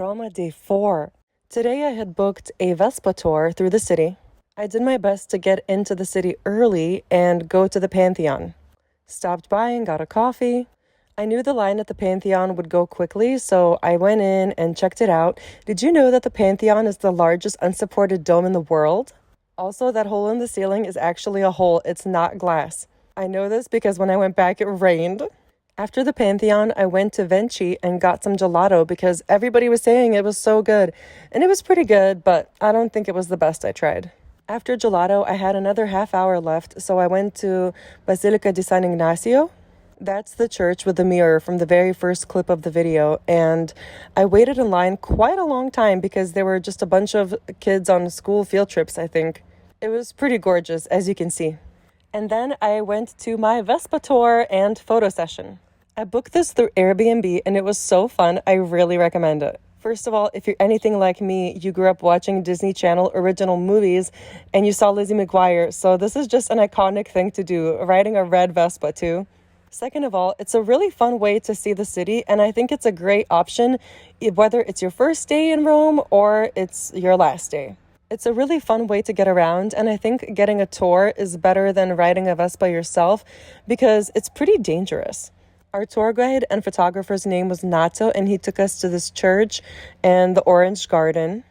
Roma Day 4. Today I had booked a Vespa tour through the city. I did my best to get into the city early and go to the Pantheon. Stopped by and got a coffee. I knew the line at the Pantheon would go quickly, so I went in and checked it out. Did you know that the Pantheon is the largest unsupported dome in the world? Also, that hole in the ceiling is actually a hole, it's not glass. I know this because when I went back, it rained. After the Pantheon, I went to Vinci and got some gelato because everybody was saying it was so good. And it was pretty good, but I don't think it was the best I tried. After gelato, I had another half hour left, so I went to Basilica di San Ignacio. That's the church with the mirror from the very first clip of the video, and I waited in line quite a long time because there were just a bunch of kids on school field trips, I think. It was pretty gorgeous, as you can see. And then I went to my Vespa tour and photo session. I booked this through Airbnb and it was so fun. I really recommend it. First of all, if you're anything like me, you grew up watching Disney Channel original movies and you saw Lizzie McGuire, so this is just an iconic thing to do, riding a red Vespa too. Second of all, it's a really fun way to see the city, and I think it's a great option, whether it's your first day in Rome or it's your last day. It's a really fun way to get around, and I think getting a tour is better than riding a Vespa yourself because it's pretty dangerous. Our tour guide and photographer's name was Nato, and he took us to this church and the orange garden.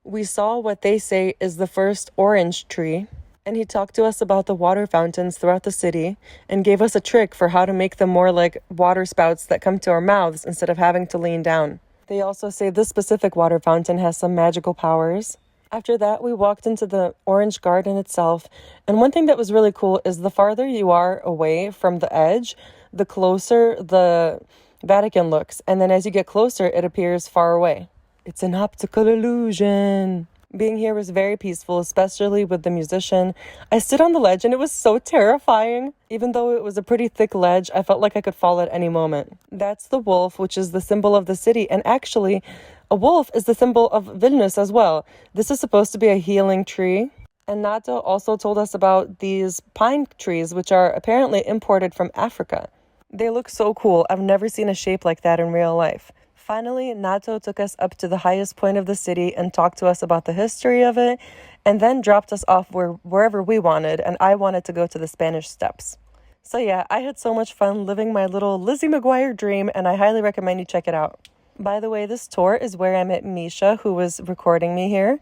We saw what they say is the first orange tree, and he talked to us about the water fountains throughout the city and gave us a trick for how to make them more like water spouts that come to our mouths instead of having to lean down. They also say this specific water fountain has some magical powers. After that, we walked into the orange garden itself, and one thing that was really cool is the farther you are away from the edge, the closer the Vatican looks, and then as you get closer, it appears far away. It's an optical illusion. Being here was very peaceful, especially with the musician. I stood on the ledge and it was so terrifying. Even though it was a pretty thick ledge, I felt like I could fall at any moment. That's the wolf, which is the symbol of the city, and actually, a wolf is the symbol of Vilnius as well. This is supposed to be a healing tree. And Nato also told us about these pine trees, which are apparently imported from Africa. They look so cool. I've never seen a shape like that in real life. Finally, Nato took us up to the highest point of the city and talked to us about the history of it, and then dropped us off wherever we wanted, and I wanted to go to the Spanish Steps. So yeah, I had so much fun living my little Lizzie McGuire dream, and I highly recommend you check it out. By the way, this tour is where I met Misha, who was recording me here,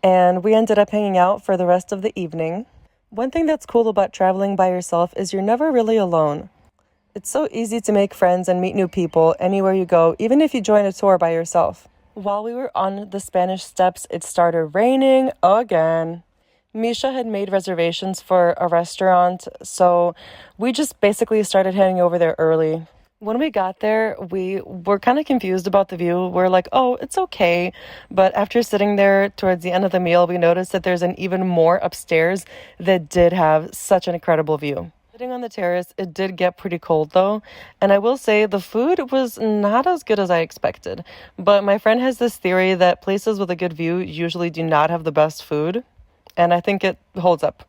and we ended up hanging out for the rest of the evening. One thing that's cool about traveling by yourself is you're never really alone. It's so easy to make friends and meet new people anywhere you go, even if you join a tour by yourself. While we were on the Spanish Steps, it started raining again. Misha had made reservations for a restaurant, so we just basically started heading over there early. When we got there, we were kind of confused about the view. We're like, oh, it's okay. But after sitting there towards the end of the meal, we noticed that there's an even more upstairs that did have such an incredible view. Sitting on the terrace, it did get pretty cold though, and I will say the food was not as good as I expected. But my friend has this theory that places with a good view usually do not have the best food, and I think it holds up.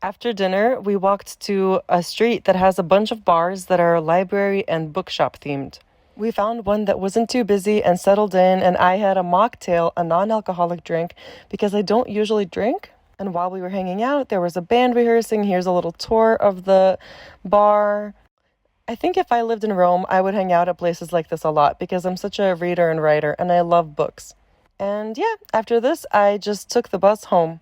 After dinner, we walked to a street that has a bunch of bars that are library and bookshop themed. We found one that wasn't too busy and settled in, and I had a mocktail, a non-alcoholic drink, because I don't usually drink. And while we were hanging out, there was a band rehearsing. Here's a little tour of the bar. I think if I lived in Rome, I would hang out at places like this a lot because I'm such a reader and writer and I love books. And yeah, after this, I just took the bus home.